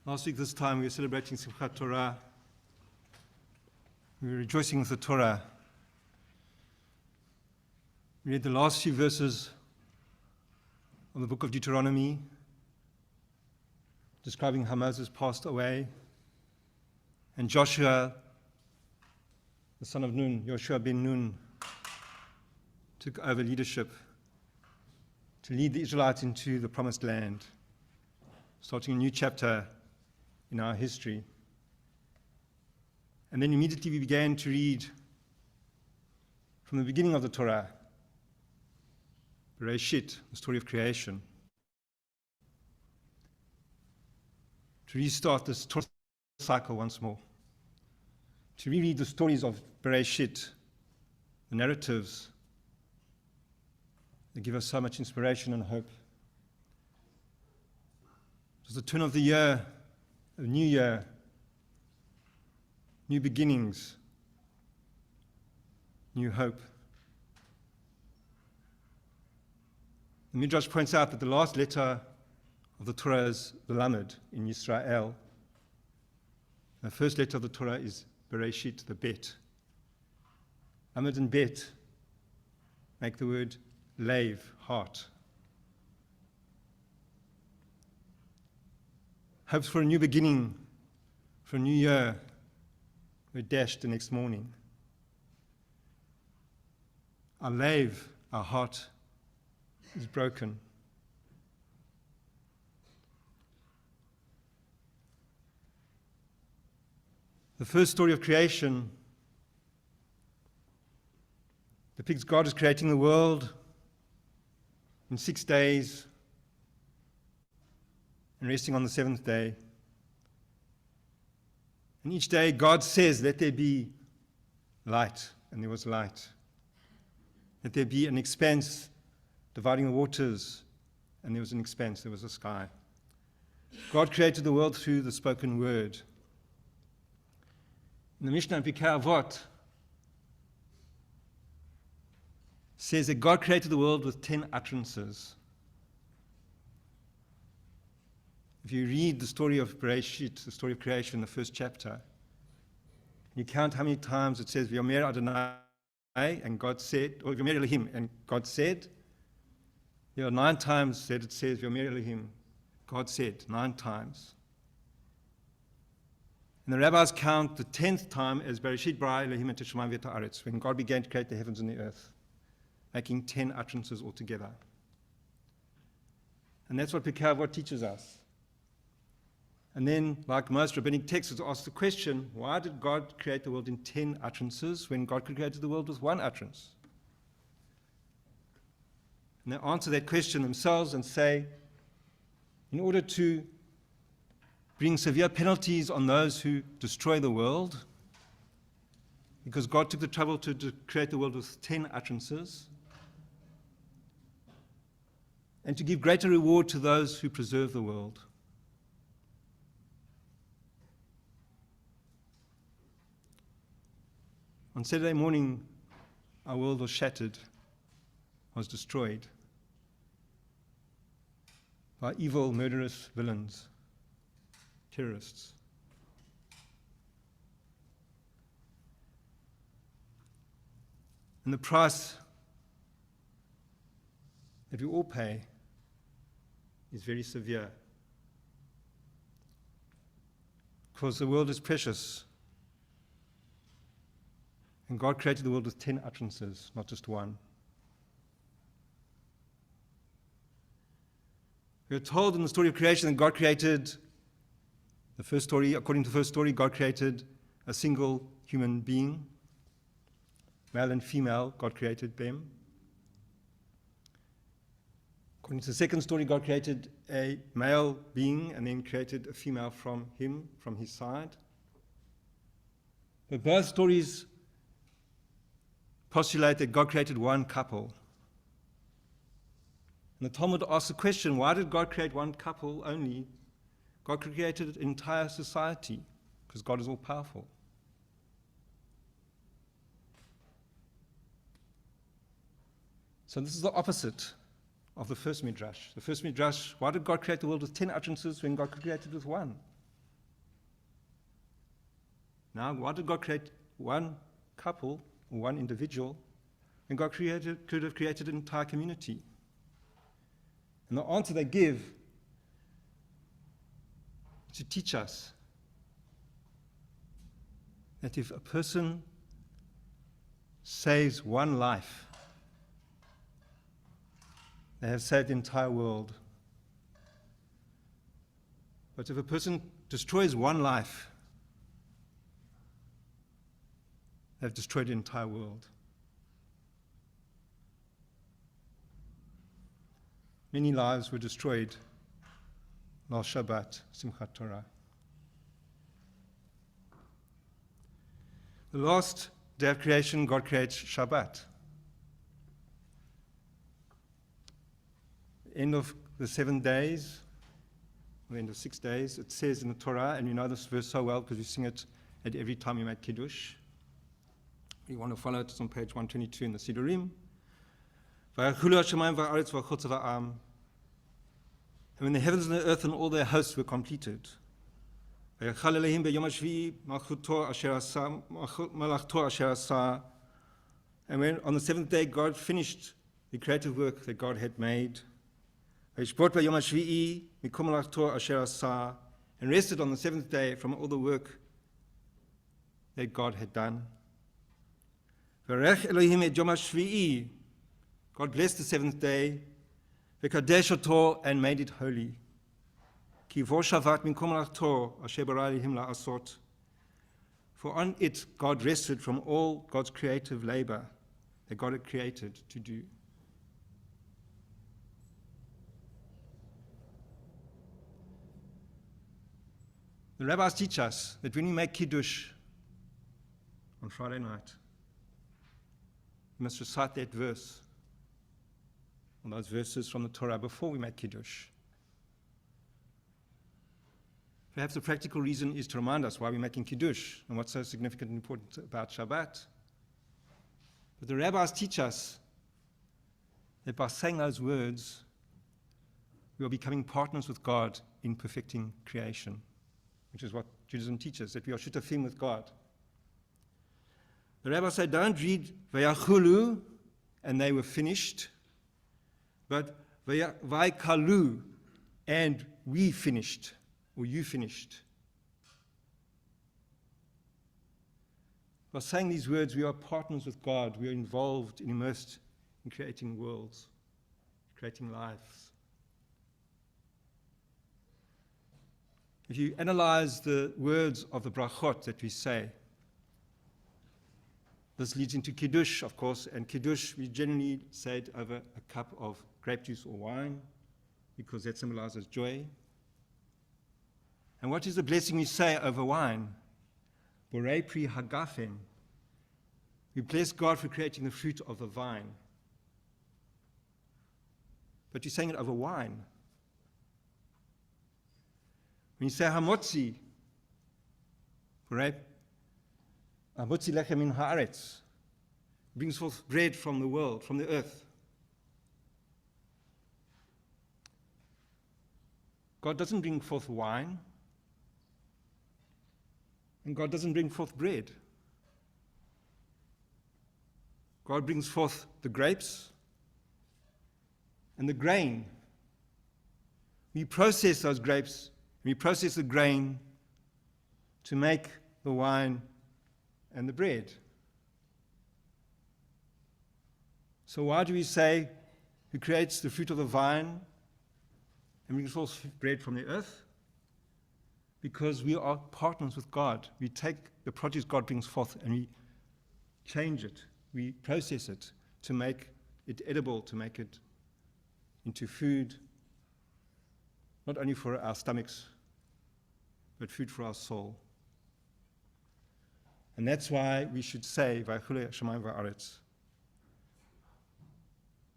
Last week, this time, we were celebrating Simchat Torah. We were rejoicing with the Torah. We read the last few verses of the book of Deuteronomy, describing how Moses passed away, and Joshua, the son of Nun, Joshua ben Nun, took over leadership to lead the Israelites into the promised land, starting a new chapter in our history. And then immediately we began to read from the beginning of the Torah, Bereshit, the story of creation, to restart this Torah cycle once more, to reread the stories of Bereshit, the narratives that give us so much inspiration and hope. It was the turn of the year, a new year, new beginnings, new hope. The Midrash points out that the last letter of the Torah is the Lamed in Yisrael. The first letter of the Torah is Bereshit, the Bet. Lamed and Bet make the word Lev, heart. Hopes for a new beginning, for a new year, were dashed the next morning. Our Lev, our heart, is broken. The first story of creation depicts God as creating the world in 6 days and resting on the seventh day. And each day God says, let there be light, and there was light. Let there be an expanse dividing the waters, and there was an expanse, there was a sky. God created the world through the spoken word. In the Mishnah in Pirkei Avot says that God created the world with 10 utterances. If you read the story of Bereshit, the story of creation, the first chapter, you count how many times it says, V'yomer Adonai, and God said, or V'yomer Elohim, and God said. There are 9 times that it says, V'yomer Elohim, God said, 9 times. And the rabbis count the 10th time as Bereshit bara Elohim et hashamayim v'et haaretz, when God began to create the heavens and the earth, making 10 utterances altogether. And that's what Pirkei Avot teaches us. And then, like most rabbinic texts, it asks the question, why did God create the world in 10 utterances when God created the world with 1 utterance? And they answer that question themselves and say, in order to bring severe penalties on those who destroy the world, because God took the trouble to create the world with 10 utterances, and to give greater reward to those who preserve the world. On Saturday morning, our world was shattered, was destroyed by evil, murderous villains, terrorists. And the price that we all pay is very severe, because the world is precious. And God created the world with 10 utterances, not just 1. We are told in the story of creation that God created, the first story, according to the first story, God created a single human being, male and female, God created them. According to the second story, God created a male being and then created a female from him, from his side. But both stories postulate that God created 1 couple. And the Talmud asks the question, why did God create 1 couple only? God created an entire society, because God is all-powerful. So this is the opposite of the first midrash. The first midrash, why did God create the world with 10 utterances when God created with 1? Now, why did God create one couple or one individual? And God could have created an entire community. And the answer they give is to teach us that if a person saves one life, they have saved the entire world. But if a person destroys one life, they've destroyed the entire world. Many lives were destroyed last Shabbat, Simchat Torah. The last day of creation, God creates Shabbat. End of the 7 days, or the end of 6 days, it says in the Torah, and you know this verse so well because we sing it at every time we make Kiddush. You want to follow it, it's on page 122 in the Sidurim. And when the heavens and the earth and all their hosts were completed, and when on the seventh day God finished the creative work that God had made, and rested on the seventh day from all the work that God had done. God blessed the seventh day, and made it holy. For on it God rested from all God's creative labor that God had created to do. The rabbis teach us that when we make Kiddush on Friday night, we must recite that verse, or those verses from the Torah before we make Kiddush. Perhaps the practical reason is to remind us why we're making Kiddush and what's so significant and important about Shabbat. But the rabbis teach us that by saying those words, we are becoming partners with God in perfecting creation, which is what Judaism teaches, that we are shutafim with God. The rabbis say, don't read vayachulu, and they were finished, but vaikalu, and we finished, or you finished. By saying these words, we are partners with God. We are involved and immersed in creating worlds, creating lives. If you analyze the words of the brachot that we say, this leads into Kiddush, of course, and Kiddush, we generally say it over a cup of grape juice or wine, because that symbolizes joy. And what is the blessing we say over wine? Borei pri hagafen. We bless God for creating the fruit of the vine. But you're saying it over wine. When you say hamotzi, borei hamotzi lechem min haaretz, brings forth bread from the world, from the earth. God doesn't bring forth wine, and God doesn't bring forth bread. God brings forth the grapes and the grain. We process those grapes, we process the grain to make the wine and the bread. So why do we say, who creates the fruit of the vine and brings forth bread from the earth? Because we are partners with God. We take the produce God brings forth and we change it. We process it to make it edible, to make it into food, not only for our stomachs, but food for our soul. And that's why we should say, Vayachule Shamayim Va'aretz,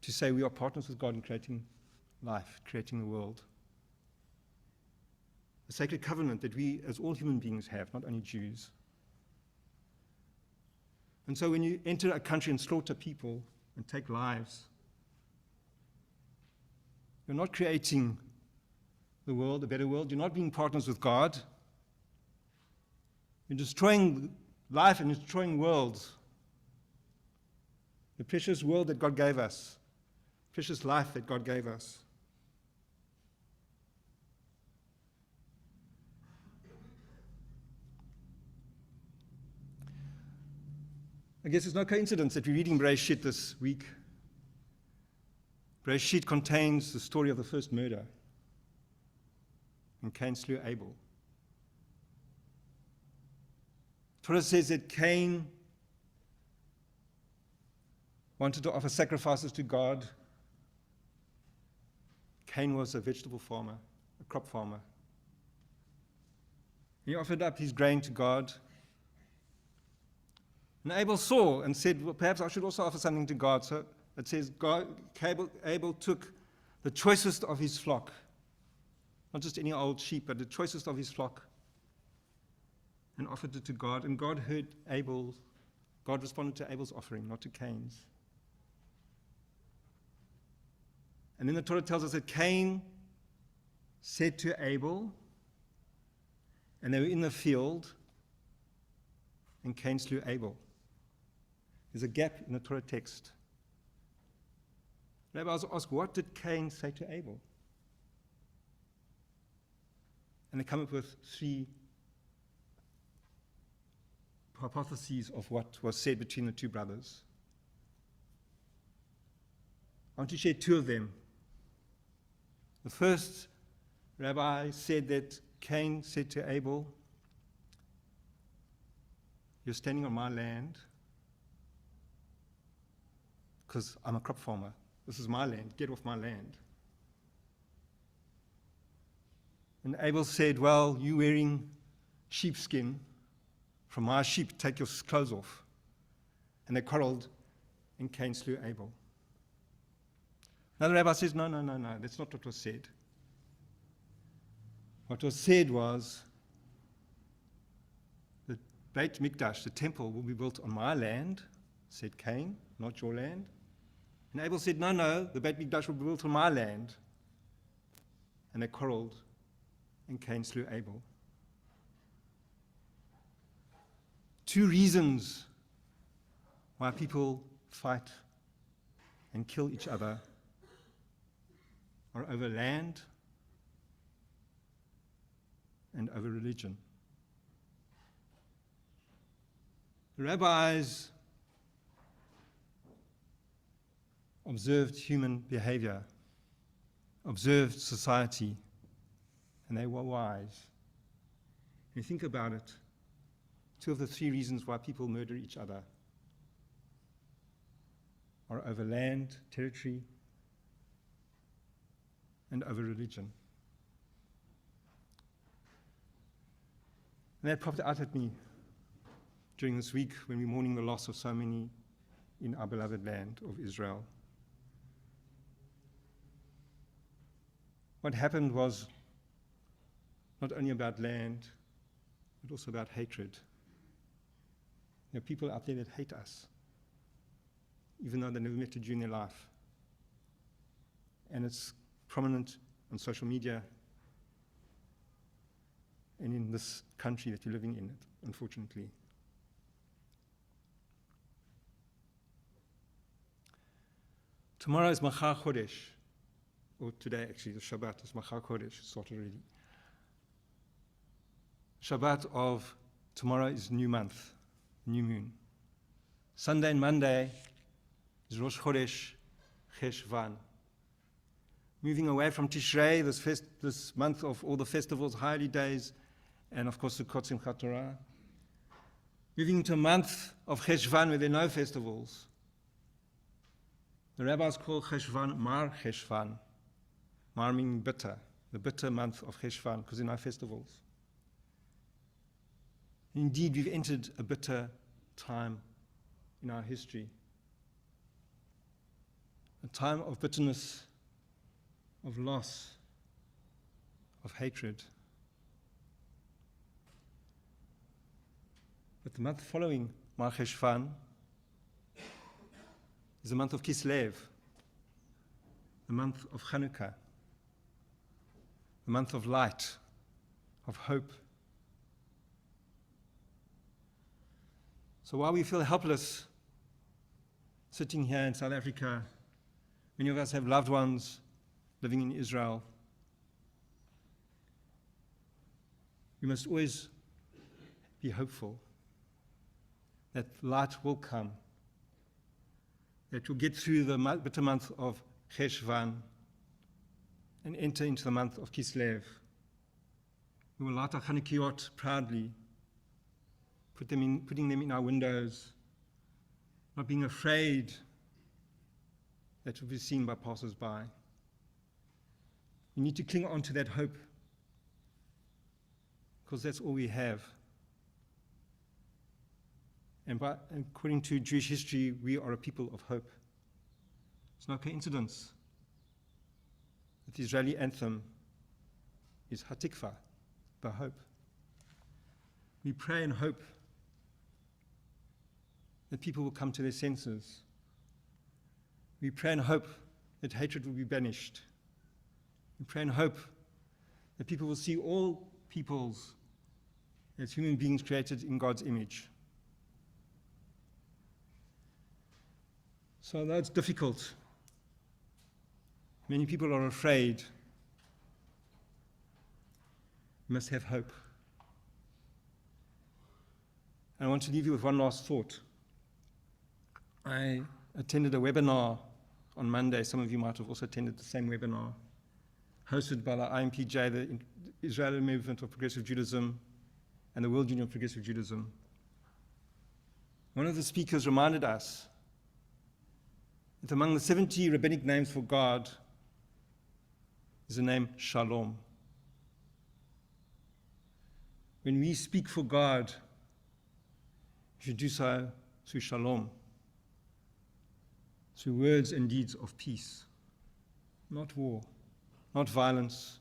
to say we are partners with God in creating life, creating the world. The sacred covenant that we, as all human beings, have, not only Jews. And so when you enter a country and slaughter people and take lives, you're not creating the world, a better world. You're not being partners with God. You're destroying life and destroying worlds. The precious world that God gave us, precious life that God gave us. I guess it's no coincidence that we're reading Bereshit this week. Bereshit contains the story of the first murder. And Cain slew Abel. Torah says that Cain wanted to offer sacrifices to God. Cain was a vegetable farmer, a crop farmer. He offered up his grain to God. And Abel saw and said, well, perhaps I should also offer something to God. So it says Abel took the choicest of his flock, not just any old sheep, but the choicest of his flock, and offered it to God. And God heard Abel. God responded to Abel's offering, not to Cain's. And then the Torah tells us that Cain said to Abel, and they were in the field, and Cain slew Abel. There's a gap in the Torah text. Rabbis ask, what did Cain say to Abel? And they come up with three hypotheses of what was said between the two brothers. I want to share two of them. The first, Rabbi said that Cain said to Abel, "You're standing on my land because I'm a crop farmer. This is my land. Get off my land." And Abel said, "Well, you wearing sheepskin from my sheep, take your clothes off." And they quarreled, and Cain slew Abel. Another rabbi says, no, that's not what was said. What was said was, the Beit Mikdash, the temple, will be built on my land, said Cain, not your land. And Abel said, no, the Beit Mikdash will be built on my land. And they quarreled, and Cain slew Abel. Two reasons why people fight and kill each other are over land and over religion. The rabbis observed human behavior, observed society, and they were wise. When you think about it, two of the three reasons why people murder each other are over land, territory, and over religion. And that popped out at me during this week when we're mourning the loss of so many in our beloved land of Israel. What happened was not only about land, but also about hatred. There are people out there that hate us, even though they never met a Jew in their life. And it's prominent on social media and in this country that you're living in, unfortunately. Tomorrow is Machar Chodesh, or today actually, the Shabbat is Machar Chodesh, it started already. Shabbat of tomorrow is new month, new moon. Sunday and Monday is Rosh Chodesh, Cheshvan. Moving away from Tishrei, this month of all the festivals, holy days, and of course Sukkot, Simchat Torah. Moving into a month of Cheshvan where there are no festivals. The rabbis call Cheshvan Mar Cheshvan. Mar meaning bitter, the bitter month of Cheshvan, because there are no festivals. Indeed, we've entered a bitter time in our history. A time of bitterness, of loss, of hatred. But the month following Mar Cheshvan is the month of Kislev, the month of Chanukah, the month of light, of hope. So while we feel helpless sitting here in South Africa, many of us have loved ones living in Israel. We must always be hopeful that light will come, that we'll get through the bitter month of Cheshvan and enter into the month of Kislev. We will light our Chanukiot proudly, putting them in our windows, not being afraid that we'll be seen by passers-by. We need to cling on to that hope, because that's all we have. And according to Jewish history, we are a people of hope. It's no coincidence that the Israeli anthem is Hatikva, the hope. We pray and hope that people will come to their senses. We pray and hope that hatred will be banished. We pray and hope that people will see all peoples as human beings created in God's image. So although it's difficult, many people are afraid, we must have hope. And I want to leave you with one last thought. I attended a webinar on Monday. Some of you might have also attended the same webinar, hosted by the IMPJ, the Israeli Movement of Progressive Judaism, and the World Union of Progressive Judaism. One of the speakers reminded us that among the 70 rabbinic names for God is the name Shalom. When we speak for God, we should do so through Shalom, through words and deeds of peace, not war, not violence,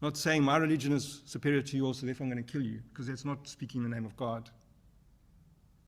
not saying my religion is superior to yours, so therefore I'm going to kill you, because that's not speaking in the name of God.